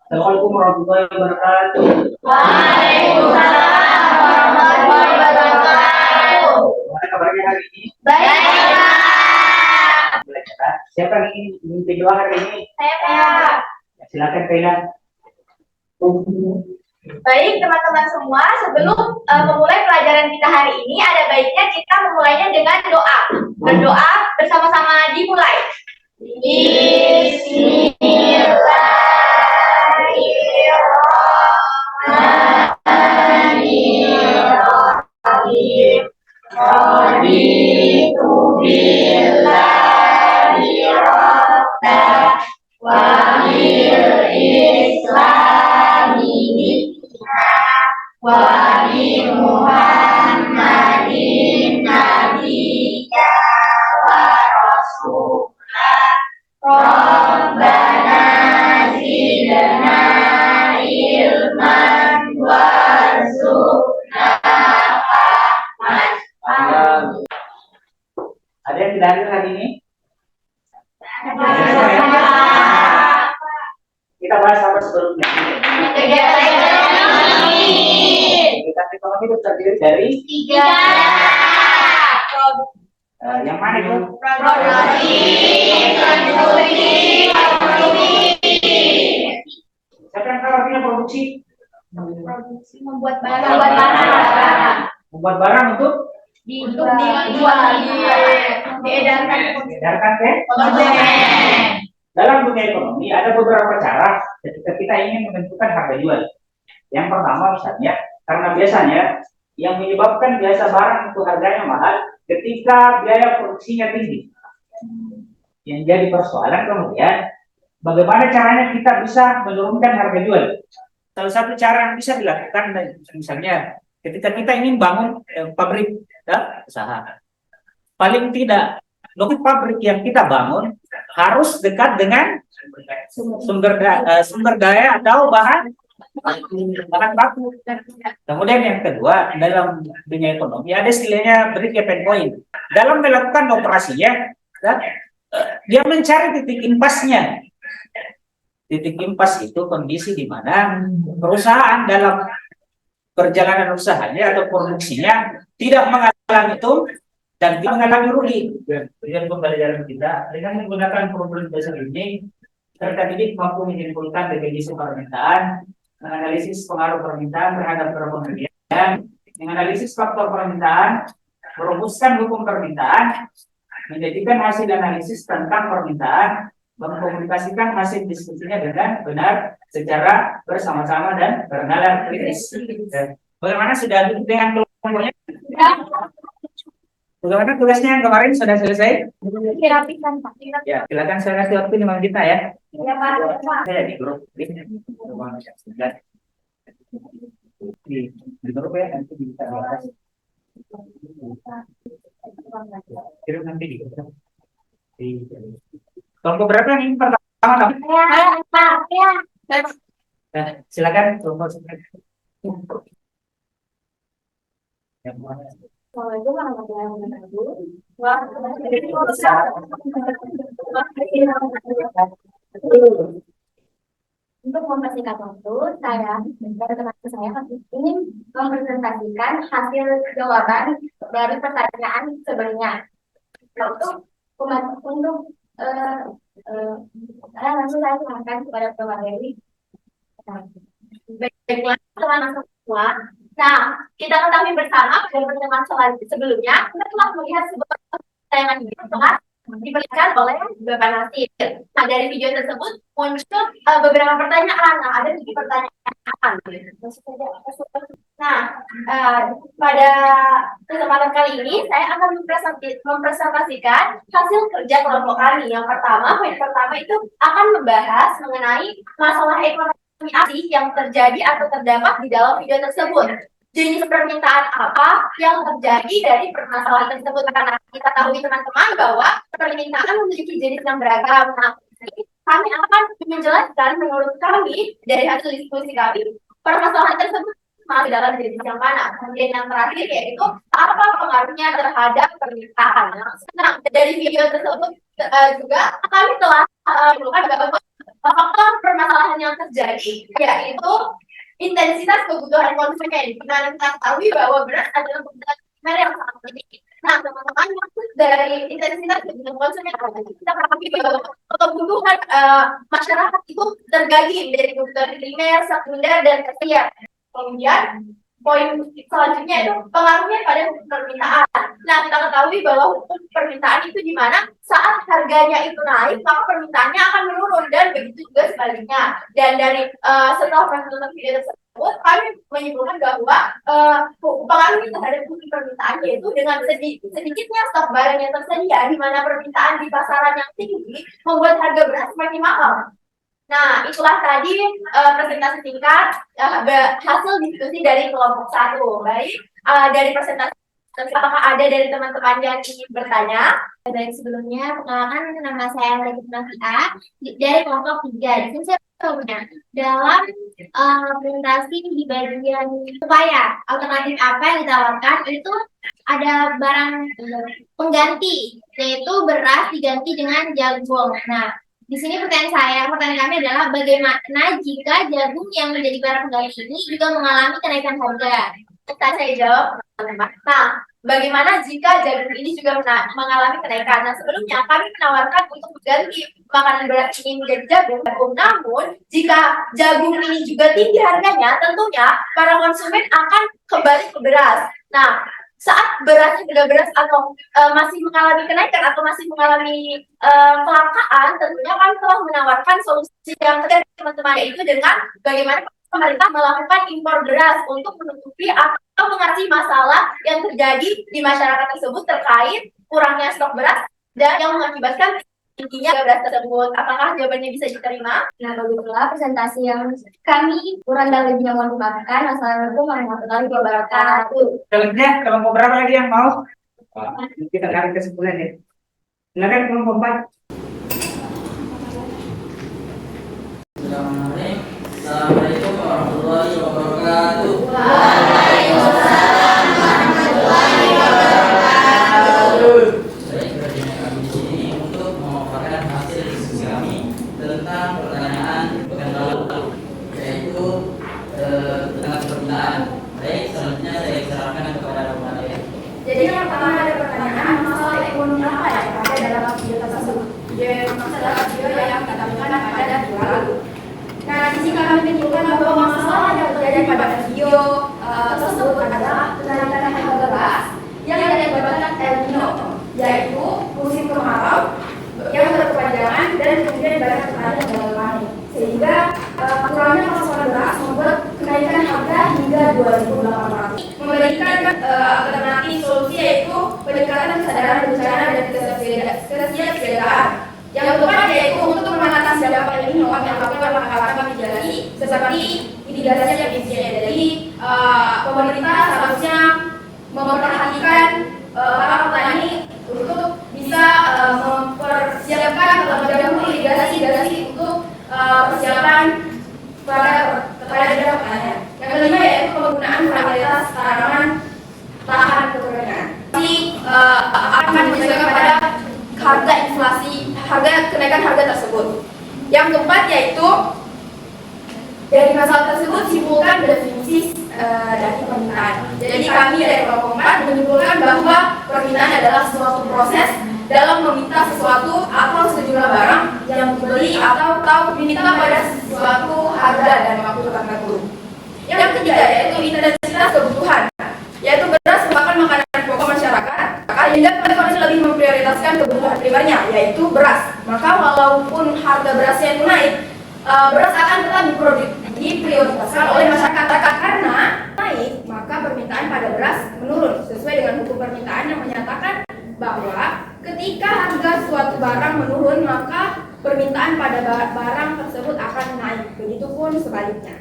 Assalamualaikum warahmatullahi wabarakatuh. Waalaikumsalam warahmatullahi wabarakatuh. Gimana kabarnya hari ini? Baik, Pak. Boleh, Kak? Siapa yang ingin mimpi doa hari ini? Saya, Pak. Ya, silakan Kaila. Baik, teman-teman semua, sebelum memulai pelajaran kita hari ini, ada baiknya kita memulainya dengan doa. Berdoa bersama-sama dimulai. Bismillahirrahmanirrahim. Raditu billahi rabban wa bil islami dinan wa bi Muhammadin nabiyya wa rasulah. Rabbana zidna ilman warzuqna fahman. Ada yang tidak hadir hari ini? Kita bahas apa sebelumnya? Kegiatan ekonomi. Kegiatan ekonomi itu terdiri dari Tiga. yang mana itu? Produksi, konsumsi, ekonomi. Siapa yang tahu artinya produksi? Produksi membuat barang. Membuat barang untuk Dijual, diedarkan diedarkan ke konsumen. dalam dunia ekonomi ada beberapa cara ketika kita ingin menentukan harga jual. Yang pertama misalnya, karena biasanya yang menyebabkan biasa barang itu harganya mahal ketika biaya produksinya tinggi. Yang jadi persoalan kemudian, bagaimana caranya kita bisa menurunkan harga jual? Salah satu cara yang bisa dilakukan, misalnya ketika kita ingin bangun pabrik usaha, paling tidak lokasi pabrik yang kita bangun harus dekat dengan sumber daya atau bahan baku. Kemudian yang kedua, dalam dunia ekonomi ada istilahnya break even point. Dalam melakukan operasinya, dia mencari titik impasnya. Titik impas itu kondisi di mana perusahaan dalam perjalanan usahanya atau produksinya tidak mengalami itu dan tidak mengalami rugi. Tujuan pembelajaran kita dengan menggunakan problem dasar ini, serta didik mampu menyimpulkan definisi permintaan, menganalisis pengaruh permintaan terhadap pemberian, menganalisis faktor permintaan, merumuskan hukum permintaan, menjadikan hasil analisis tentang permintaan, mengkomunikasikan hasil diskusinya dengan benar secara bersama-sama dan bernalar kritis. Bagaimana sudah dengan kelompoknya? Bagaimana tugasnya yang kemarin sudah selesai? Dirapikan, Pak. Ya, silakan saya kasih waktu 5 menit ya. Ya, Pak. Saya di grup di grup ya, nanti bisa bahas. Kirim nanti di grup. Kelompok berapa yang ini pertama? Ya, Pak. Ya. Silakan kelompok yang mana? Assalamualaikum warahmatullahi wabarakatuh. Untuk mempersingkat waktu, saya dan teman-teman saya ingin mempresentasikan hasil jawaban dari pertanyaan sebelumnya. Untuk langsung saya serahkan kepada Bapak Dewi. Baiklah, teman-teman semua. Nah, kita ketahui bersama pada pertemuan sebelumnya, kita telah melihat sebuah tayangan video telah diberikan oleh Bapak Nasir. Nah, dari video tersebut muncul beberapa pertanyaan. Nah, ada 7 pertanyaan. Nah, pada kesempatan kali ini saya akan mempresentasikan hasil kerja kelompok kami. Yang pertama, poin pertama itu akan membahas mengenai masalah ekonomi yang terjadi atau terdapat di dalam video tersebut. Jenis permintaan apa yang terjadi dari permasalahan tersebut, karena kita tahu teman-teman bahwa permintaan memiliki jenis yang beragam. Nah, kami akan menjelaskan menurut kami dari hasil diskusi kami permasalahan tersebut masuk dalam jenis yang mana. Kemudian yang terakhir yaitu apa pengaruhnya terhadap permintaan. Nah, dari video tersebut juga kami telah melakukan beberapa faktor permasalahan yang terjadi yaitu intensitas kebutuhan konsumen. Karena kita ketahui bahwa beras adalah kebutuhan primer yang sangat penting. Nah, teman-teman, maksud dari intensitas kebutuhan konsumen kita pahami bahwa kebutuhan masyarakat itu terbagi menjadi kebutuhan primer, sekunder, dan tersier. Kemudian poin selanjutnya itu pengaruhnya pada permintaan. Nah, kita ketahui bahwa hukum permintaan itu di mana saat harganya itu naik, maka permintaannya akan menurun dan begitu juga sebaliknya. Dan dari setelah menonton video tersebut, kami menyimpulkan bahwa pengaruhnya terhadap hukum permintaan yaitu dengan sedikitnya stok barang yang tersedia, di mana permintaan di pasaran yang tinggi membuat harga beras semakin mahal. Nah, itulah tadi presentasi singkat hasil diskusi dari kelompok 1. Baik, dari presentasi apakah ada dari teman-teman yang ingin bertanya? Baik, sebelumnya perkenalkan nama saya Legitimasi A dari kelompok 3. Di sini saya punya dalam presentasi di bagian upaya alternatif apa yang ditawarkan itu ada barang pengganti, yaitu beras diganti dengan jagung. Nah, di sini pertanyaan kami adalah bagaimana jika jagung yang menjadi barang pengganti ini juga mengalami kenaikan harga? Bisa saya jawab, teman-teman. Nah, bagaimana jika jagung ini juga mengalami kenaikan? Nah, sebelumnya kami menawarkan untuk mengganti makanan beras ini menjadi jagung. Namun, jika jagung ini juga tinggi harganya, tentunya para konsumen akan kembali ke beras. Nah, saat beras atau masih mengalami kenaikan atau masih mengalami kelangkaan, tentunya kami telah menawarkan solusi yang terkait teman-teman, yaitu dengan bagaimana pemerintah melakukan impor beras untuk menutupi atau mengatasi masalah yang terjadi di masyarakat tersebut terkait kurangnya stok beras dan yang mengakibatkan tingginya beras tersebut. Apakah jawabannya bisa diterima? Nah, begitulah presentasi yang kami kurang dan lebihnya mohon dimaafkan. Wassalamualaikum warahmatullahi wabarakatuh. Selanjutnya, kelompok berapa lagi yang mau? Kita tarik kesimpulannya. Silakan kelompok 4. Assalamualaikum warahmatullahi wabarakatuh. Waalaikumsalam warahmatullahi wabarakatuh. Baik, berarti kami di sini untuk memaparkan hasil diskusi kami tentang pertanyaan pekan lalu, yaitu tentang permintaan. Baik, selanjutnya saya serahkan kepada Bapak. Jadi yang pertama ada pertanyaan masalah ekonomi apa yang ada dalam video tersebut. Masalah video yang ditampilkan pada video lalu. Nah, di sini kami menunjukkan bahwa masalah yang terjadi pada video tersebut adalah kenaikan harga beras yang diakibatkan El Nino, yaitu musim kemarau yang berkepanjangan dan kemudian banyak petani gagal panen, sehingga kurangnya pasokan beras membuat kenaikan harga hingga 2.800. Memberikan alternatif solusi yaitu peningkatan kesadaran bencana dan kesiapsiagaan. Yang keempat yaitu untuk mengatasi dampak El Nino yang melakukan langkah-langkah kami jalani seperti mitigasi yang efisien. Jadi pemerintah seharusnya memperhatikan para petani untuk bisa mempersiapkan terlebih dahulu irigasi untuk persiapan pada daerah pertanian. Yang kelima yaitu penggunaan varietas tanaman tahan kekeringan. Jadi akan menjaga pada harga inflasi, kenaikan harga tersebut. Yang keempat yaitu dari masalah tersebut simpulkan definisi dari permintaan. Jadi kami dari kelompok 4 menyimpulkan bahwa permintaan adalah suatu proses dalam meminta sesuatu atau sejumlah barang yang dibeli atau diminta pada suatu harga dan waktu tertentu. Yang ketiga yaitu intensitas kebutuhan, yaitu beras merupakan makanan pokok masyarakat, sehingga kami lebih memprioritaskan kebutuhan primernya, yaitu beras. Maka walaupun harga berasnya itu naik, beras akan tetap diprioritaskan oleh masyarakat. Karena naik, maka permintaan pada beras menurun sesuai dengan hukum permintaan yang menyatakan bahwa ketika harga suatu barang menurun, maka permintaan pada barang tersebut akan naik. Begitupun sebaliknya.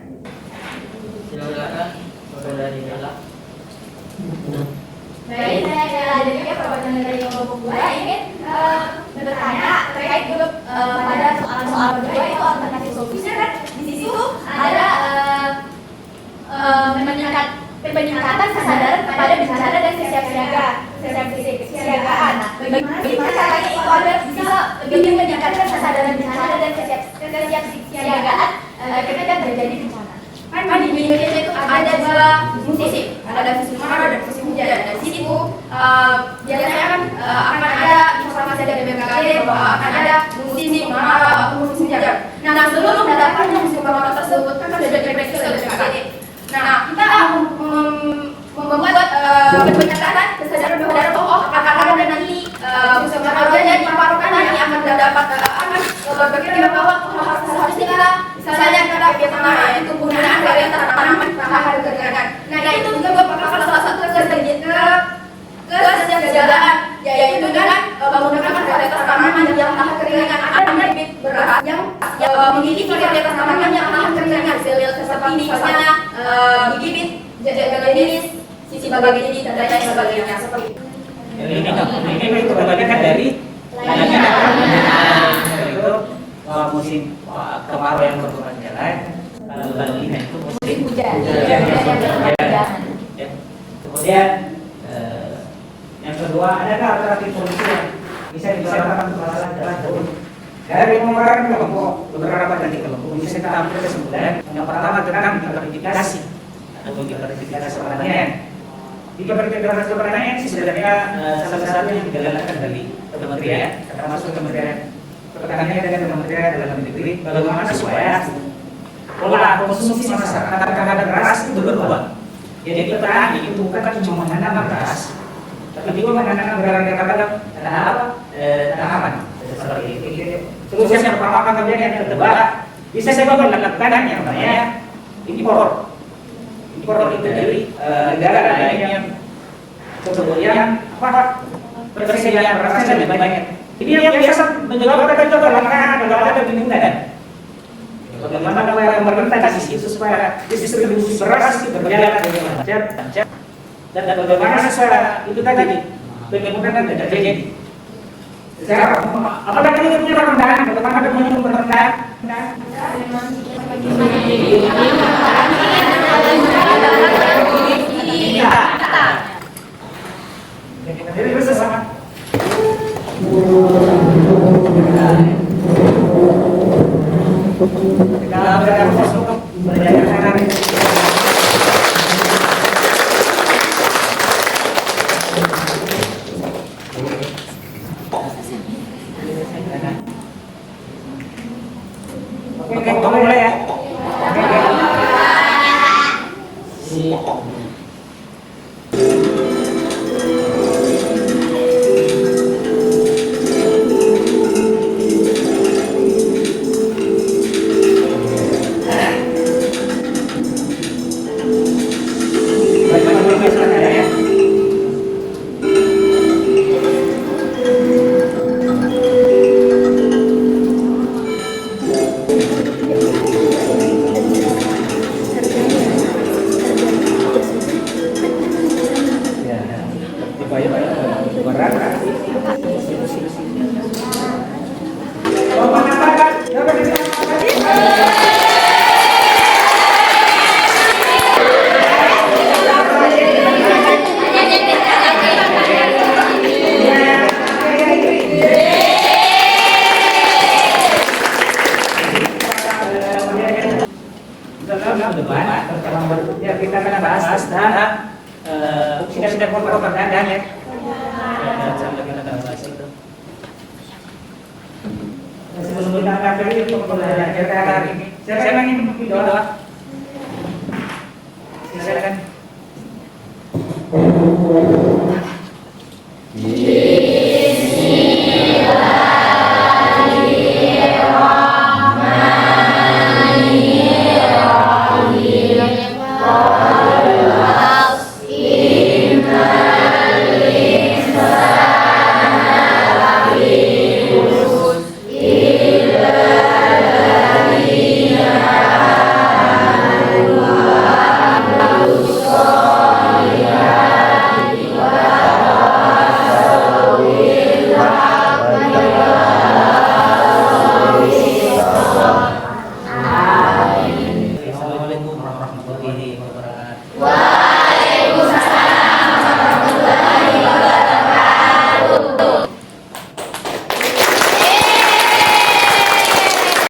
Silakan kepada Dila. Baik, saya Delia, perwakilan dari kelompok 2 ingin bertanya terkait grup pada soal kedua itu alternatif solusinya kan di situ ada peningkatan kesadaran kepada bencana dan kesiapsiagaan. Bagaimana caranya itu ada bisa lebih meningkatkan kesadaran bencana dan kesiapsiagaan Kan di Indonesia itu ada dua musim, ada musim kemarau dan musim hujan. Dan di situ biasanya kan akan ada informasi dari BMKG bahwa akan ada musim kemarau atau musim hujan. Nah, sebelum datangnya musim kemarau tersebut kan sudah diprediksi oleh BMKG. Nah, kita membuat pernyataan kesadaran bahwa akan ada nanti musim kemarau dan dipaparkan yang akan dapat berpikir bahwa harus kita misalnya kita bagaimana yaitu penggunaan varian tanaman tahan kekeringan. Nah, itu juga merupakan salah satu kesiapsiagaan yaitu dengan menggunakan varietas tanaman yang tahan kekeringan. Ada bibit beras yang memiliki varietas tanaman yang tahan kekeringan seperti misalnya bibit jenis sisi bagian dan lain sebagainya seperti itu. Ini itu kebanyakan dari itu musim kemarau yang berjalan, lalu itu musim hujan. Kemudian yang kedua, adakah alternatif solusi yang bisa digunakan untuk masalah jalan? Dari pengembangan kelompok beberapa tadi kelompok bisa kita ambil kesimpulan. Yang pertama tentang diversifikasi atau diversifikasi pertanian. Diversifikasi pertanian sih sebenarnya salah satu yang dijalankan dari kementerian, termasuk kementerian pertanian dan kementerian dalam negeri. Bagaimana supaya pola konsumsi masyarakat terhadap beras itu berubah. Jadi petani itu bukan cuma menanam beras, tapi juga menanam berbagai tanaman seperti itu. Terus yang pertama kemudian yang kedua bisa juga melakukan yang namanya impor itu dari negara lain yang kemudian persediaan berasnya lebih banyak. Ini yang biasa menjawab kita juga langkah kalau ada kebingungan. Bagaimana pemerintah di situ supaya distribusi beras itu berjalan dengan lancar dan bagaimana supaya itu tadi kebingungan tidak terjadi. Sekarang, apakah ini punya rendahan? Bagaimana punya rendahan? Jadi bisa sama. Kalau ada masuk berjalan Oke, kamu mulai ya. Kita akan bahas tentang kita pokok pertanyaan ya. Sebelum kita akan untuk pembelajaran kita hari ini, saya ingin doa